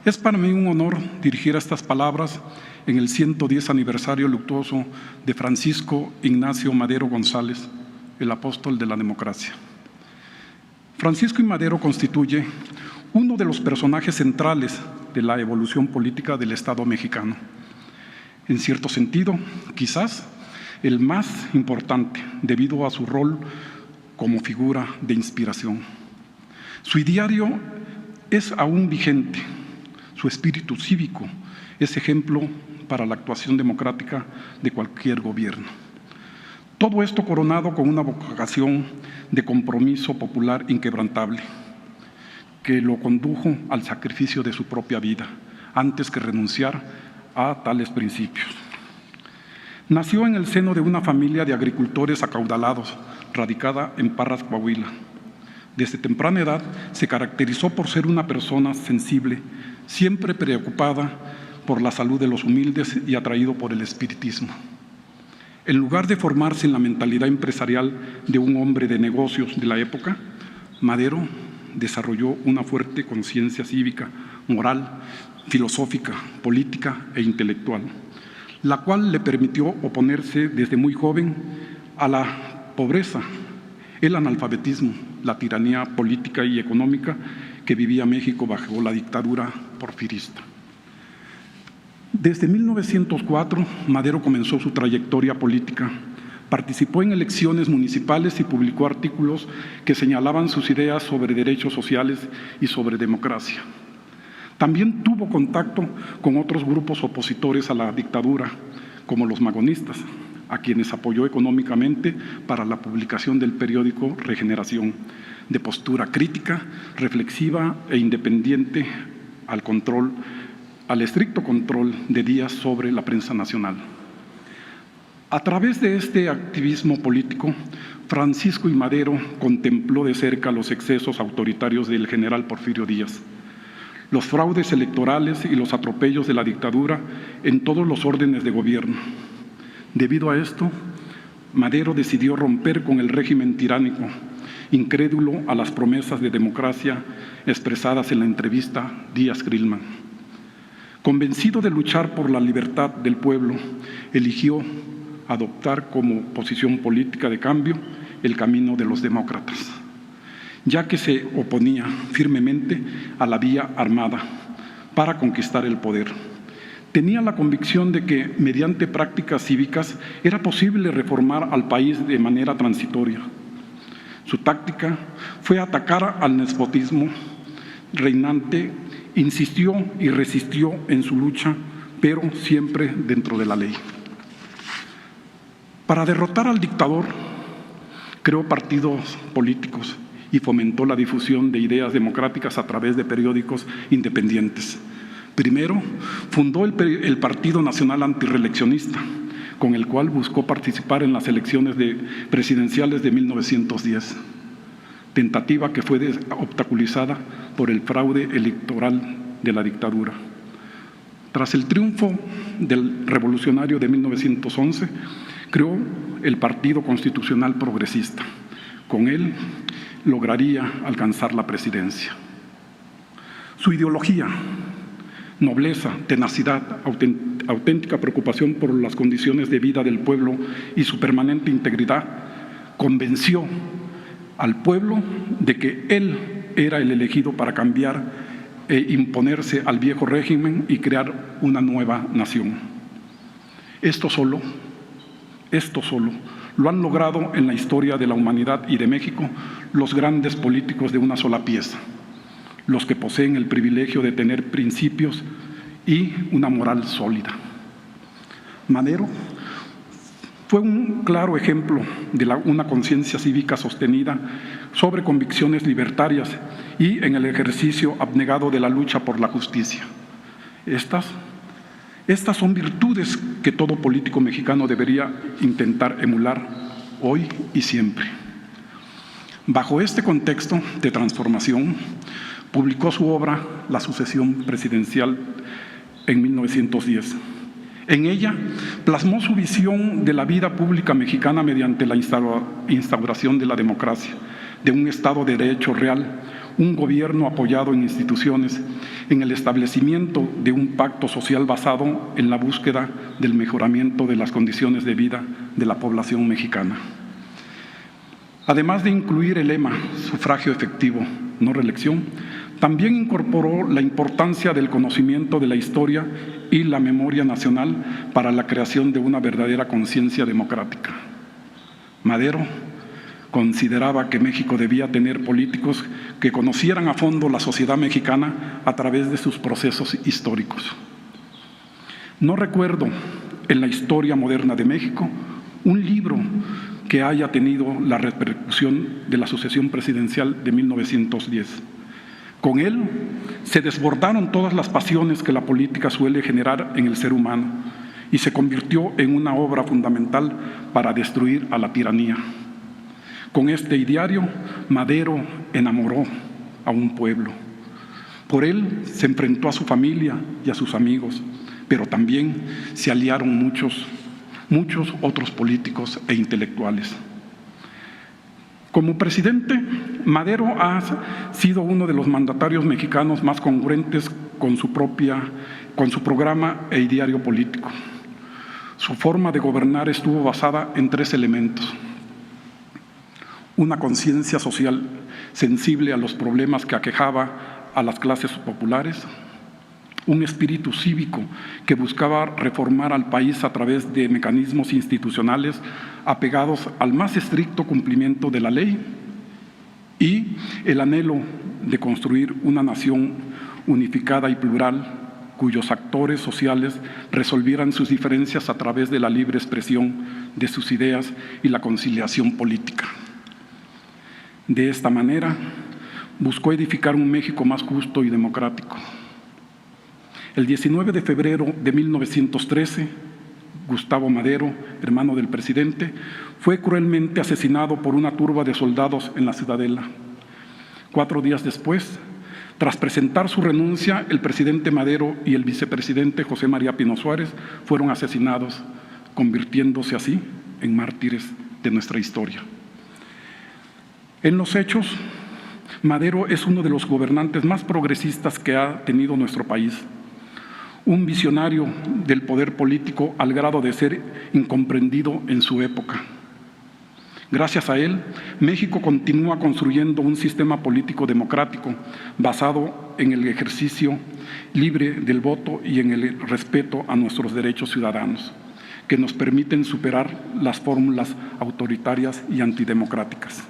Es para mí un honor dirigir estas palabras en el 110 aniversario luctuoso de Francisco Ignacio Madero González, el apóstol de la democracia. Francisco I. Madero constituye uno de los personajes centrales de la evolución política del Estado mexicano. En cierto sentido, quizás el más importante, debido a su rol como figura de inspiración. Su ideario es aún vigente, su espíritu cívico es ejemplo para la actuación democrática de cualquier gobierno. Todo esto coronado con una vocación de compromiso popular inquebrantable, que lo condujo al sacrificio de su propia vida, antes que renunciar a tales principios. Nació en el seno de una familia de agricultores acaudalados, radicada en Parras, Coahuila. Desde temprana edad se caracterizó por ser una persona sensible, siempre preocupada por la salud de los humildes y atraído por el espiritismo. En lugar de formarse en la mentalidad empresarial de un hombre de negocios de la época, Madero desarrolló una fuerte conciencia cívica, moral, filosófica, política e intelectual, la cual le permitió oponerse desde muy joven a la pobreza, el analfabetismo, la tiranía política y económica que vivía México bajo la dictadura porfirista. Desde 1904, Madero comenzó su trayectoria política. Participó en elecciones municipales y publicó artículos que señalaban sus ideas sobre derechos sociales y sobre democracia. También tuvo contacto con otros grupos opositores a la dictadura, como los magonistas, a quienes apoyó económicamente para la publicación del periódico Regeneración, de postura crítica, reflexiva e independiente al estricto control de Díaz sobre la prensa nacional. A través de este activismo político, Francisco I. Madero contempló de cerca los excesos autoritarios del general Porfirio Díaz, los fraudes electorales y los atropellos de la dictadura en todos los órdenes de gobierno. Debido a esto, Madero decidió romper con el régimen tiránico, incrédulo a las promesas de democracia expresadas en la entrevista Díaz-Grillman. Convencido de luchar por la libertad del pueblo, eligió adoptar como posición política de cambio el camino de los demócratas, ya que se oponía firmemente a la vía armada para conquistar el poder. Tenía la convicción de que, mediante prácticas cívicas, era posible reformar al país de manera transitoria. Su táctica fue atacar al despotismo reinante, insistió y resistió en su lucha, pero siempre dentro de la ley. Para derrotar al dictador, creó partidos políticos y fomentó la difusión de ideas democráticas a través de periódicos independientes. Primero, fundó el Partido Nacional Antirreeleccionista, con el cual buscó participar en las elecciones presidenciales de 1910, tentativa que fue obstaculizada por el fraude electoral de la dictadura. Tras el triunfo del revolucionario de 1911, creó el Partido Constitucional Progresista. Con él lograría alcanzar la presidencia. Su ideología, nobleza, tenacidad, auténtica preocupación por las condiciones de vida del pueblo y su permanente integridad, convenció al pueblo de que él era el elegido para cambiar e imponerse al viejo régimen y crear una nueva nación. Esto solo lo han logrado en la historia de la humanidad y de México los grandes políticos de una sola pieza, los que poseen el privilegio de tener principios y una moral sólida. Madero fue un claro ejemplo de una conciencia cívica sostenida sobre convicciones libertarias y en el ejercicio abnegado de la lucha por la justicia. Estas son virtudes que todo político mexicano debería intentar emular hoy y siempre. Bajo este contexto de transformación, publicó su obra La sucesión presidencial en 1910. En ella plasmó su visión de la vida pública mexicana mediante la instauración de la democracia, de un Estado de Derecho real, un gobierno apoyado en instituciones, en el establecimiento de un pacto social basado en la búsqueda del mejoramiento de las condiciones de vida de la población mexicana. Además de incluir el lema sufragio efectivo, no reelección, también incorporó la importancia del conocimiento de la historia y la memoria nacional para la creación de una verdadera conciencia democrática. Madero consideraba que México debía tener políticos que conocieran a fondo la sociedad mexicana a través de sus procesos históricos. No recuerdo en la historia moderna de México un libro que haya tenido la repercusión de la sucesión presidencial de 1910. Con él se desbordaron todas las pasiones que la política suele generar en el ser humano y se convirtió en una obra fundamental para destruir a la tiranía. Con este ideario, Madero enamoró a un pueblo. Por él se enfrentó a su familia y a sus amigos, pero también se aliaron muchos otros políticos e intelectuales. Como presidente, Madero ha sido uno de los mandatarios mexicanos más congruentes con su programa e ideario político. Su forma de gobernar estuvo basada en 3 elementos: una conciencia social sensible a los problemas que aquejaba a las clases populares, un espíritu cívico que buscaba reformar al país a través de mecanismos institucionales apegados al más estricto cumplimiento de la ley, y el anhelo de construir una nación unificada y plural cuyos actores sociales resolvieran sus diferencias a través de la libre expresión de sus ideas y la conciliación política. De esta manera, buscó edificar un México más justo y democrático. El 19 de febrero de 1913, Gustavo Madero, hermano del presidente, fue cruelmente asesinado por una turba de soldados en la Ciudadela. 4 días después, tras presentar su renuncia, el presidente Madero y el vicepresidente José María Pino Suárez fueron asesinados, convirtiéndose así en mártires de nuestra historia. En los hechos, Madero es uno de los gobernantes más progresistas que ha tenido nuestro país. Un visionario del poder político al grado de ser incomprendido en su época. Gracias a él, México continúa construyendo un sistema político democrático basado en el ejercicio libre del voto y en el respeto a nuestros derechos ciudadanos, que nos permiten superar las fórmulas autoritarias y antidemocráticas.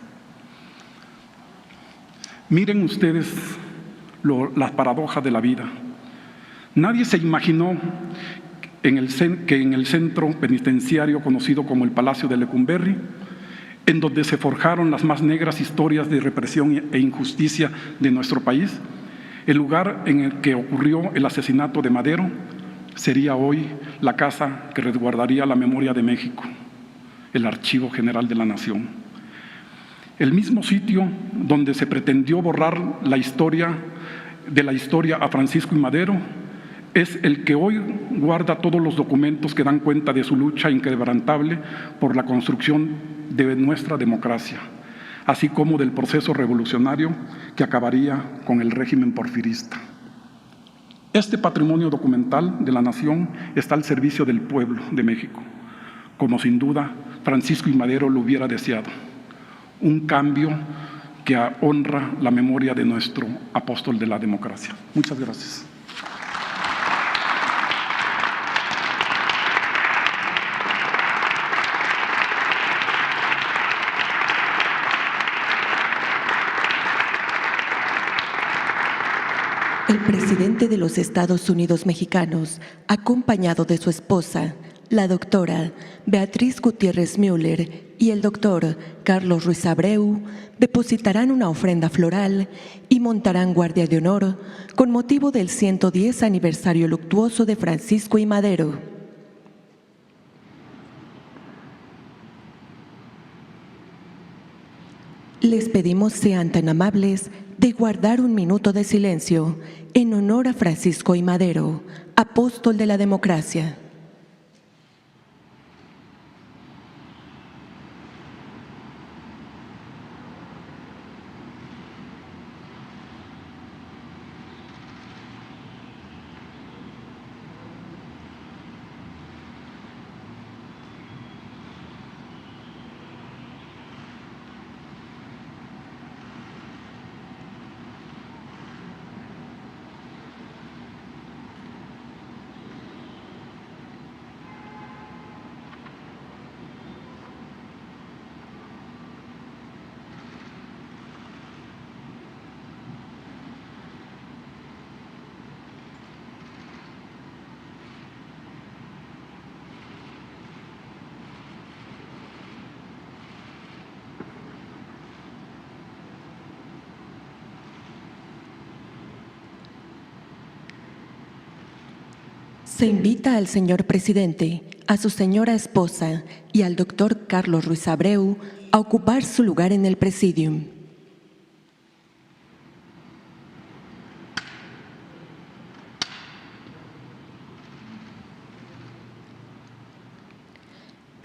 Miren ustedes la paradoja de la vida. Nadie se imaginó que en el centro penitenciario conocido como el Palacio de Lecumberri, en donde se forjaron las más negras historias de represión e injusticia de nuestro país, el lugar en el que ocurrió el asesinato de Madero sería hoy la casa que resguardaría la memoria de México, el Archivo General de la Nación. El mismo sitio donde se pretendió borrar de la historia a Francisco y Madero es el que hoy guarda todos los documentos que dan cuenta de su lucha inquebrantable por la construcción de nuestra democracia, así como del proceso revolucionario que acabaría con el régimen porfirista. Este patrimonio documental de la nación está al servicio del pueblo de México, como sin duda Francisco y Madero lo hubiera deseado. Un cambio que honra la memoria de nuestro apóstol de la democracia. Muchas gracias. El presidente de los Estados Unidos mexicanos, acompañado de su esposa, la doctora Beatriz Gutiérrez Müller y el doctor Carlos Ruiz Abreu, depositarán una ofrenda floral y montarán guardia de honor con motivo del 110 aniversario luctuoso de Francisco y Madero. Les pedimos sean tan amables de guardar un minuto de silencio en honor a Francisco y Madero, apóstol de la democracia. Se invita al señor presidente, a su señora esposa y al doctor Carlos Ruiz Abreu a ocupar su lugar en el presidium.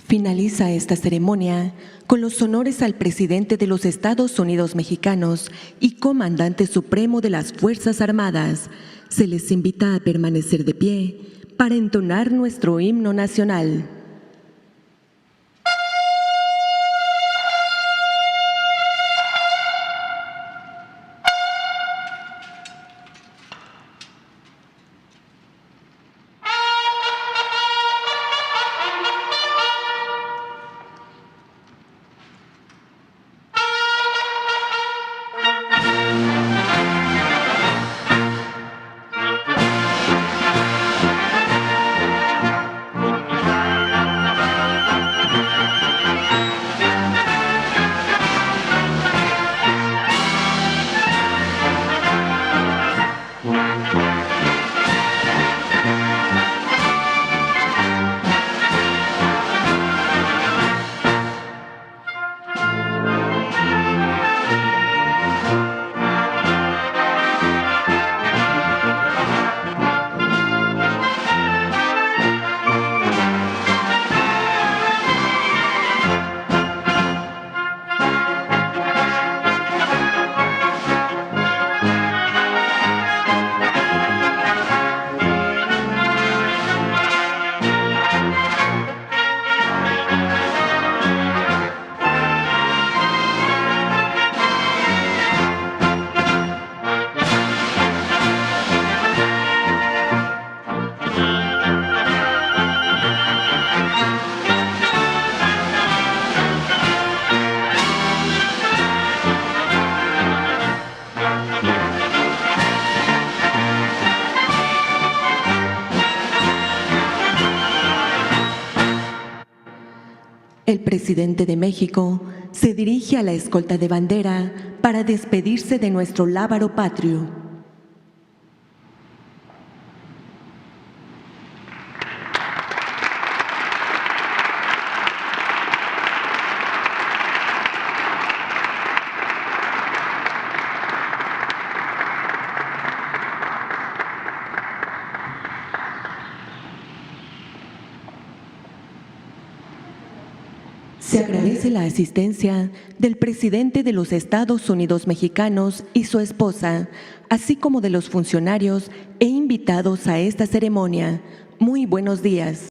Finaliza esta ceremonia con los honores al presidente de los Estados Unidos mexicanos y comandante supremo de las Fuerzas Armadas. Se les invita a permanecer de pie para entonar nuestro himno nacional. El presidente de México se dirige a la escolta de bandera para despedirse de nuestro lábaro patrio. Se agradece la asistencia del presidente de los Estados Unidos mexicanos y su esposa, así como de los funcionarios e invitados a esta ceremonia. Muy buenos días.